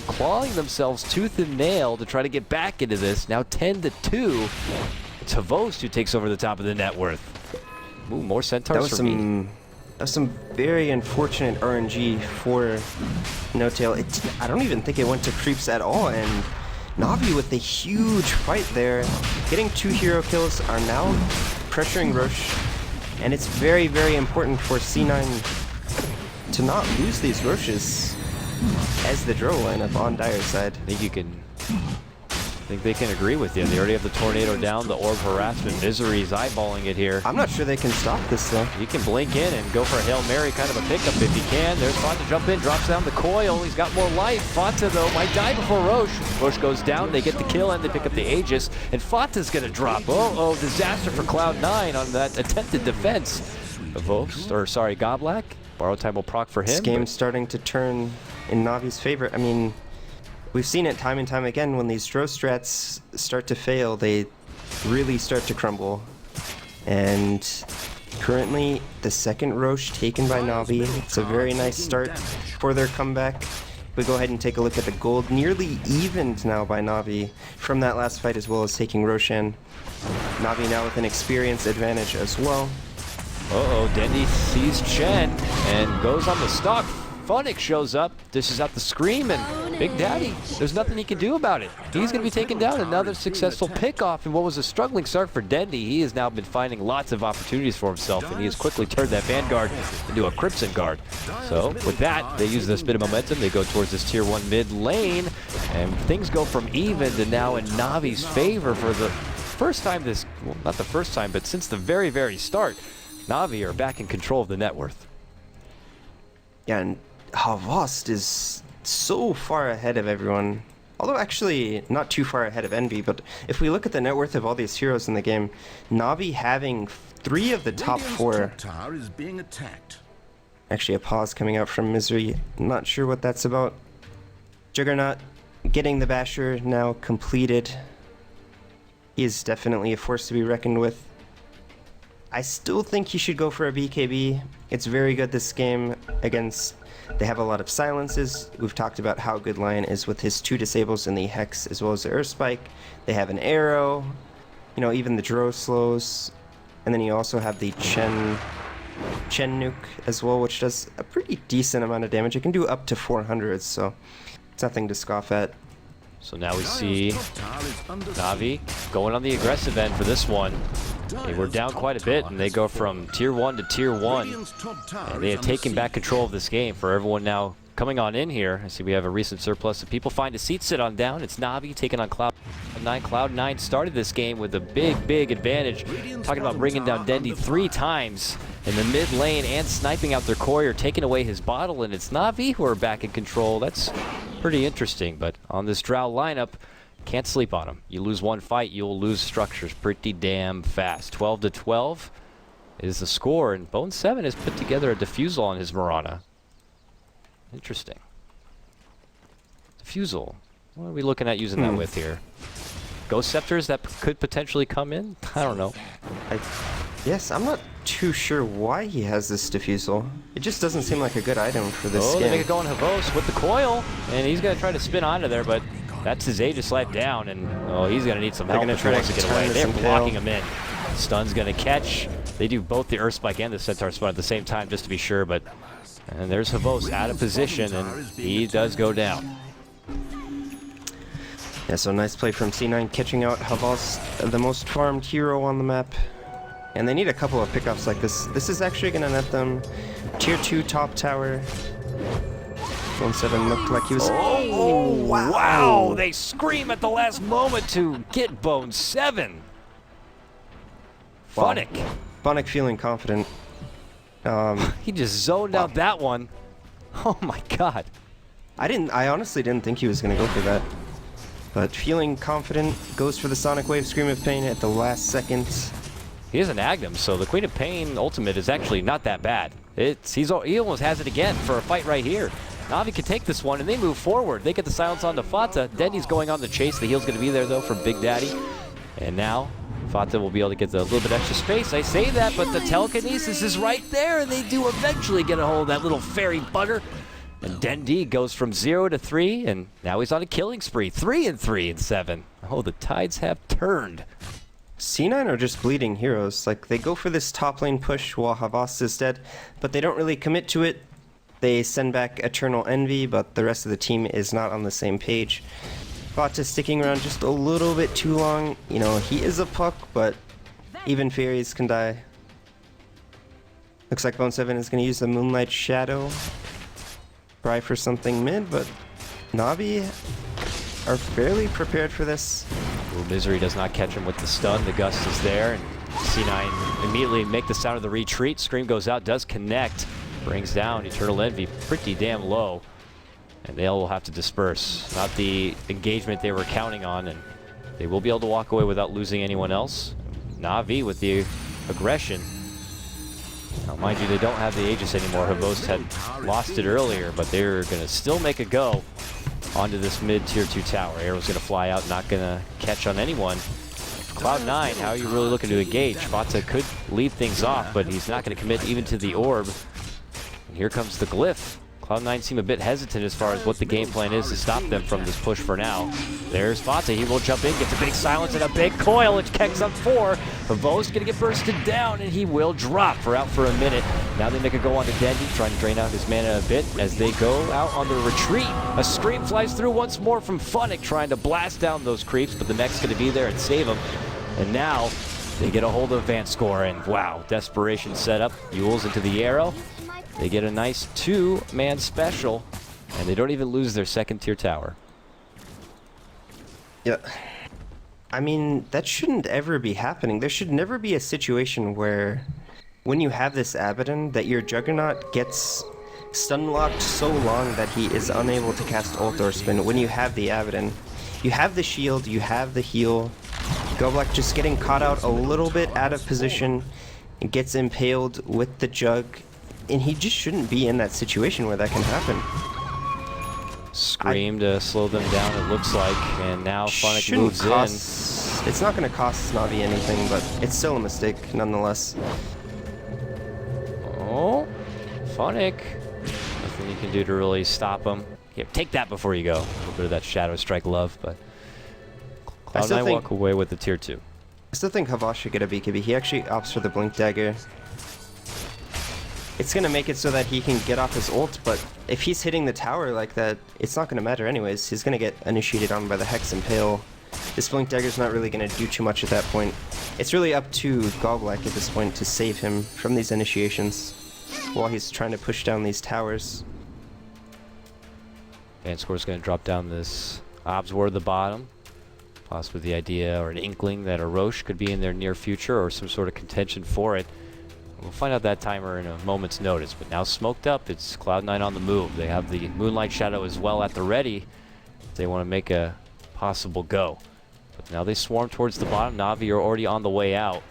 clawing themselves tooth and nail to try to get back into this. Now 10-2. It's Havost who takes over the top of the net worth. Ooh, more Centaurs for me. That was some very unfortunate RNG for No Tail. I don't even think it went to creeps at all, and Na'Vi with a huge fight there. Getting 2 hero kills are now pressuring Roche, and it's very, very important for C9 to not lose these Roches as the Drow lineup on Dire's side. I think they can agree with you. They already have the Tornado down, the Orb Harassment. Misery's eyeballing it here. I'm not sure they can stop this though. He can blink in and go for a Hail Mary, kind of a pickup if he can. There's Fata to jump in, drops down the coil. He's got more life. Fata, though, might die before Roche. Roche goes down, they get the kill, and they pick up the Aegis. And Fata's going to drop. Oh, disaster for Cloud9 on that attempted defense. Godlike. Borrow time will proc for him. This game's starting to turn in Navi's favor. I mean, we've seen it time and time again. When these Drow strats start to fail, they really start to crumble. And currently, the second Roche taken by Na'Vi. It's a very nice start for their comeback. We go ahead and take a look at the gold. Nearly evened now by Na'Vi from that last fight, as well as taking Roshan. Na'Vi now with an experience advantage as well. Dendi sees Chen and goes on the stalk. Phonic shows up, dishes out the scream, and Big Daddy, there's nothing he can do about it. He's going to be taken down. Another successful pickoff in what was a struggling start for Dendi. He has now been finding lots of opportunities for himself, and he has quickly turned that Vanguard into a Crimson Guard. So with that, they use this bit of momentum. They go towards this tier 1 mid lane, and things go from even to now in Navi's favor for the first time well, not the first time, but since the very, very start. Na'Vi are back in control of the net worth. Yeah, and Havost is so far ahead of everyone. Although actually not too far ahead of Envy, but if we look at the net worth of all these heroes in the game, Na'Vi having 3 of the top 4. Tower is being attacked. Actually, a pause coming out from Misery. Not sure what that's about. Juggernaut getting the Basher now completed. He is definitely a force to be reckoned with. I still think he should go for a BKB. It's very good this game against... They have a lot of silences. We've talked about how good Lion is with his 2 disables and the Hex as well as the Earth Spike. They have an arrow, you know, even the Drow slows. And then you also have the Chen nuke as well, which does a pretty decent amount of damage. It can do up to 400, so it's nothing to scoff at. So now we see Na'Vi going on the aggressive end for this one. They were down quite a bit, and they go from tier 1 to tier 1. And they have taken back control of this game. For everyone now coming on in here, I see we have a recent surplus of people. Find a seat, sit on down. It's Na'Vi taking on Cloud9. Cloud9 started this game with a big advantage. Talking about bringing down Dendi 3 times in the mid lane and sniping out their courier, taking away his bottle, and it's Na'Vi who are back in control. That's pretty interesting, but on this Drow lineup, can't sleep on them. You lose one fight, you'll lose structures pretty damn fast. 12-12 is the score, and Bone 7 has put together a Diffusal on his Mirana. Interesting. Diffusal. What are we looking at using that with here? Ghost Scepters that could potentially come in? I don't know. Yes, I'm not too sure why he has this Diffusal. It just doesn't seem like a good item for this game. They make it go on Havost with the coil, and he's going to try to spin onto there, but that's his Aegis Life down, and he's going to need some help if he wants to get away. They're blocking him in. Stun's going to catch. They do both the Earth Spike and the Centaur Spun at the same time, just to be sure, but... And there's Havost out of position, and he does go down. Yeah, so nice play from C9, catching out Havost, the most farmed hero on the map. And they need a couple of pickoffs like this. This is actually going to net them tier 2 top tower. 1-7 looked like he was... Oh, wow! They scream at the last moment to get Bone 7. Wow. Funnick. Funnick feeling confident. He just zoned out that one. Oh my god. I honestly didn't think he was going to go for that. But feeling confident, goes for the Sonic Wave Scream of Pain at the last second. He has an Agnum, so the Queen of Pain ultimate is actually not that bad. He almost has it again for a fight right here. Navi can take this one, and they move forward. They get the silence onto Fata. Denny's going on the chase. The heal's going to be there, though, for Big Daddy. And now, Fata will be able to get a little bit extra space. I say that, but the telekinesis is right there, and they do eventually get a hold of that little fairy bugger. And Dendi goes from 0 to 3, and now he's on a killing spree. 3 and 3 and 7. Oh, the tides have turned. C9 are just bleeding heroes. Like, they go for this top lane push while Havas is dead, but they don't really commit to it. They send back Eternal Envy, but the rest of the team is not on the same page. Fata sticking around just a little bit too long. You know, he is a puck, but even fairies can die. Looks like Bone 7 is going to use the Moonlight Shadow. Try for something mid, but Navi are fairly prepared for this. Ooh, Misery does not catch him with the stun. The gust is there, and C9 immediately make the sound of the retreat. Scream goes out, does connect. Brings down Eternal Envy pretty damn low. And they'll have to disperse. Not the engagement they were counting on, and they will be able to walk away without losing anyone else. Navi with the aggression. Now, mind you, they don't have the Aegis anymore. Havos had lost it earlier, but they're going to still make a go onto this mid-tier 2 tower. Arrow's going to fly out, not going to catch on anyone. Cloud9, how are you really looking to engage? Fata could lead things off, but he's not going to commit even to the orb. And here comes the glyph. Cloud9 seem a bit hesitant as far as what the game plan is to stop them from this push for now. There's Fata. He will jump in, gets a big silence and a big coil, which kicks up 4. Havos going to get bursted down, and he will drop for out for a minute. Now they make a go on to Dendi, trying to drain out his mana a bit as they go out on the retreat. A scream flies through once more from Funnick, trying to blast down those creeps, but the mech's going to be there and save him. And now they get a hold of Vincere, and wow, desperation set up. Yules into the arrow. They get a nice 2-man special, and they don't even lose their second tier tower. Yeah. I mean, that shouldn't ever be happening. There should never be a situation where, when you have this Abaddon, that your Juggernaut gets stun locked so long that he is unable to cast ult or spin. When you have the Abaddon, you have the shield, you have the heal. Goblik just getting caught out a little bit out of position, and gets impaled with the Jug. And he just shouldn't be in that situation where that can happen. Scream to slow them down, it looks like, and now Funnick moves in. It's not going to cost Navi anything, but it's still a mistake nonetheless. Oh, Funnick. Nothing you can do to really stop him. Yeah, take that before you go. A little bit of that Shadow Strike love, but Cloud9 walk away with the tier 2. I still think Havas should get a BKB. He actually opts for the Blink Dagger. It's going to make it so that he can get off his ult, but if he's hitting the tower like that, it's not going to matter anyways. He's going to get initiated on by the Hex Impale. This Blink Dagger's not really going to do too much at that point. It's really up to Goblik at this point to save him from these initiations while he's trying to push down these towers. Vancecore's going to drop down this Obs Ward at the bottom. Possibly the idea or an inkling that a Roche could be in their near future or some sort of contention for it. We'll find out that timer in a moment's notice, but now smoked up, it's Cloud9 on the move. They have the Moonlight Shadow as well at the ready if they want to make a possible go. But now they swarm towards the bottom. Navi are already on the way out.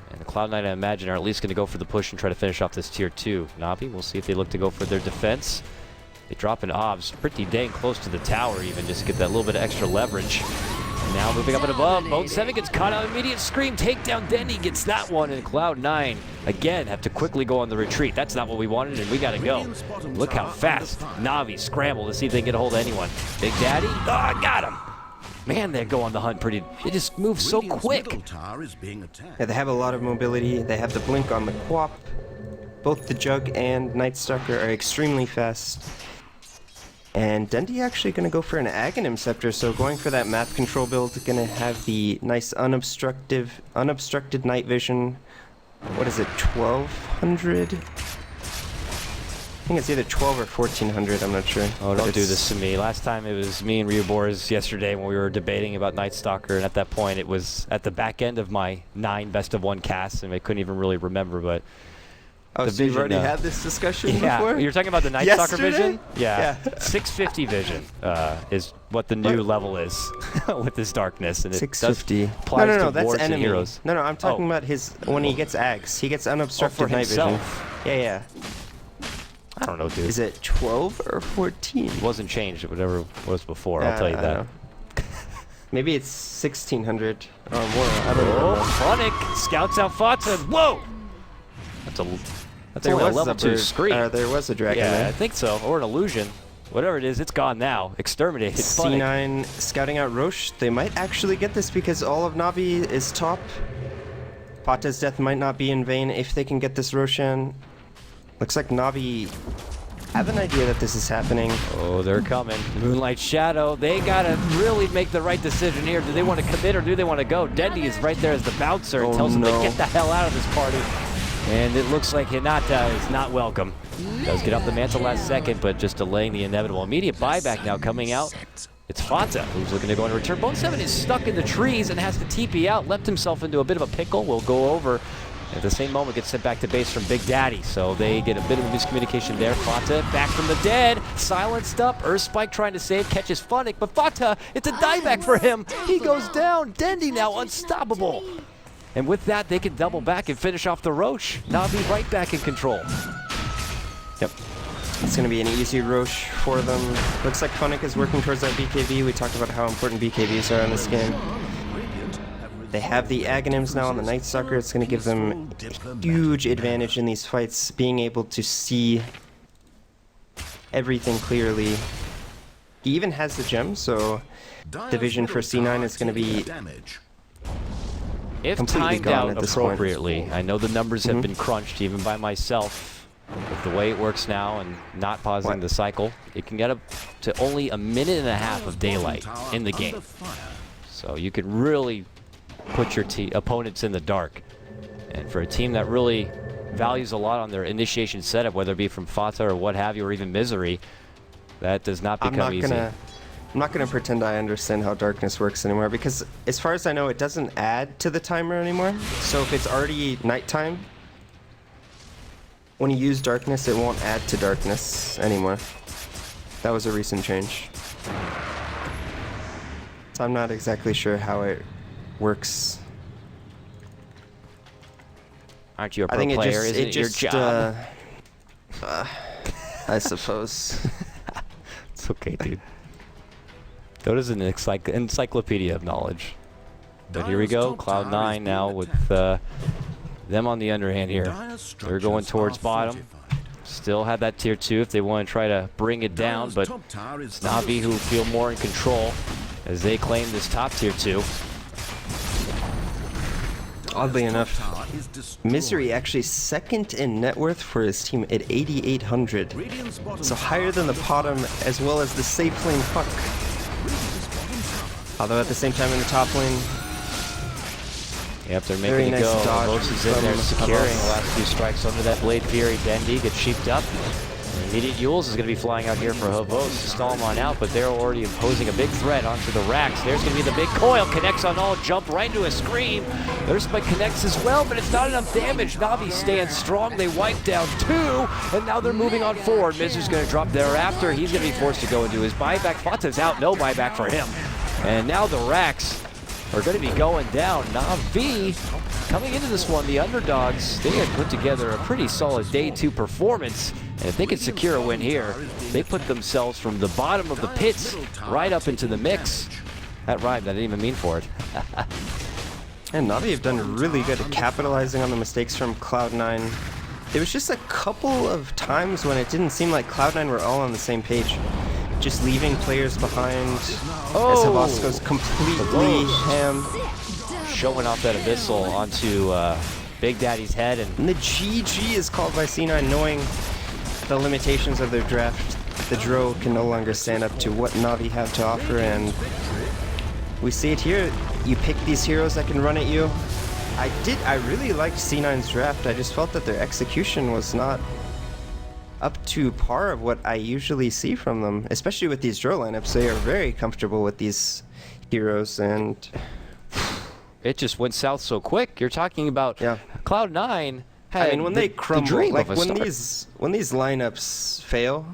And the Cloud9, I imagine, are at least going to go for the push and try to finish off this tier 2. Navi, we'll see if they look to go for their defense. They drop an Obs pretty dang close to the tower even, just to get that little bit of extra leverage. Now moving up and above, Bone 7 gets caught out, immediate scream, takedown, Denny gets that one, and Cloud9, again, have to quickly go on the retreat. That's not what we wanted, and we gotta go. Look how fast Navi scramble to see if they can get a hold of anyone. Big Daddy, got him! Man, they go on the hunt pretty, they just move so quick. Yeah, they have a lot of mobility, they have the blink on the Quap. Both the Jug and Nightstalker are extremely fast. And Dendi actually going to go for an Aghanim Scepter, so going for that map control build, going to have the nice unobstructed night vision. What is it, 1200? I think it's either 12 or 1400, I'm not sure. Oh, don't do this to me. Last time it was me and Ryuborz yesterday when we were debating about Night Stalker, and at that point it was at the back end of my 9 best-of-1 casts, and I couldn't even really remember, but... Oh, so you've already had this discussion before? You're talking about the Night Stalker vision? Yeah. 650 vision is what the new level is with this darkness, and it 650. applies No, to that's wards and enemy. heroes. No, I'm talking about his when he gets Ags. He gets unobstructed for night himself. vision. Yeah. I don't know, dude. Is it 12 or 14? It wasn't changed, whatever it was before, I'll Yeah, tell you I that. know. Maybe it's 1600 or more. I don't know. Funnick scouts out Fata. Whoa! That's only a level 2 screen. There was a dragon Yeah, there. I think so. Or an illusion. Whatever it is, it's gone now. Exterminated. Funnick. C9 scouting out Roche. They might actually get this because all of Navi is top. Pata's death might not be in vain if they can get this Roshan. Looks like Navi have an idea that this is happening. Oh, they're coming. Moonlight Shadow. They gotta really make the right decision here. Do they want to commit or do they want to go? Dendi is right there as the bouncer. It tells them to get the hell out of this party. And it looks like Hinata is not welcome. Does get off the mantle last second, but just delaying the inevitable. Immediate buyback now coming out. It's Fata who's looking to go into return. Bone 7 is stuck in the trees and has to TP out. Left himself into a bit of a pickle. Will go over. At the same moment, gets sent back to base from Big Daddy. So they get a bit of a miscommunication there. Fata back from the dead. Silenced up. Earthspike trying to save. Catches Funnick. But Fata, it's a dieback for him. He goes down. Dendi now unstoppable. And with that, they can double back and finish off the Roche. Navi right back in control. Yep. It's going to be an easy Roche for them. Looks like Funnick is working towards that BKB. We talked about how important BKBs are in this game. They have the Aghanims now on the Night Stalker. It's going to give them a huge advantage in these fights, being able to see everything clearly. He even has the gem, so the vision for C9 is going to be if completely timed gone out at this appropriately. point. I know the numbers have been crunched even by myself. With the way it works now and not pausing the cycle, it can get up to only a minute and a half of daylight in the game. So you could really put your opponents in the dark. And for a team that really values a lot on their initiation setup, whether it be from Fata or what have you, or even Misery, that does not become easy. I'm not gonna pretend I understand how darkness works anymore, because as far as I know, it doesn't add to the timer anymore. So if it's already nighttime, when you use darkness, it won't add to darkness anymore. That was a recent change. So I'm not exactly sure how it works. Aren't you a pro player? Isn't it your job? I suppose. It's okay, dude. That is an encyclopedia of knowledge. But here we go, Cloud9 now with them on the underhand here. They're going towards bottom. Still have that tier 2 if they want to try to bring it down, but it's Navi who feel more in control as they claim this top tier 2. Oddly enough, Misery actually second in net worth for his team at 8,800. So higher than the bottom as well as the safe lane Puck. Although at the same time in the top lane, yep, they're making it go. Los is in there securing the last few strikes under that Blade Fury. Dendi gets sheeped up. Immediate Yules is going to be flying out here for Havos to stall him on out, but they're already imposing a big threat onto the racks. There's going to be the big coil, connects on all, jump right into a scream. Earthspike connects as well, but it's not enough damage. Navi stands strong, they wipe down 2, and now they're moving on forward. Mizu's going to drop thereafter. He's going to be forced to go into his buyback. Fata's out, no buyback for him. And now the racks are going to be going down. Navi, coming into this one, the underdogs, they had put together a pretty solid day 2 performance. And if they can secure a win here, they put themselves from the bottom of the pits right up into the mix. That rhymed, I didn't even mean for it. And Navi have done really good at capitalizing on the mistakes from Cloud9. There was just a couple of times when it didn't seem like Cloud9 were all on the same page. Just leaving players behind as Havas goes completely ham. Showing off that Abyssal onto Big Daddy's head. And the GG is called by C9 knowing the limitations of their draft. the Drow can no longer stand up to what Na'Vi have to offer, and we see it here. You pick these heroes that can run at you. I really liked C9's draft. I just felt that their execution was not up to par of what I usually see from them, especially with these Drow lineups. They are very comfortable with these heroes, and it just went south so quick. You're talking about Cloud9 had I mean, when they crumble, dream like of a when start. these lineups fail,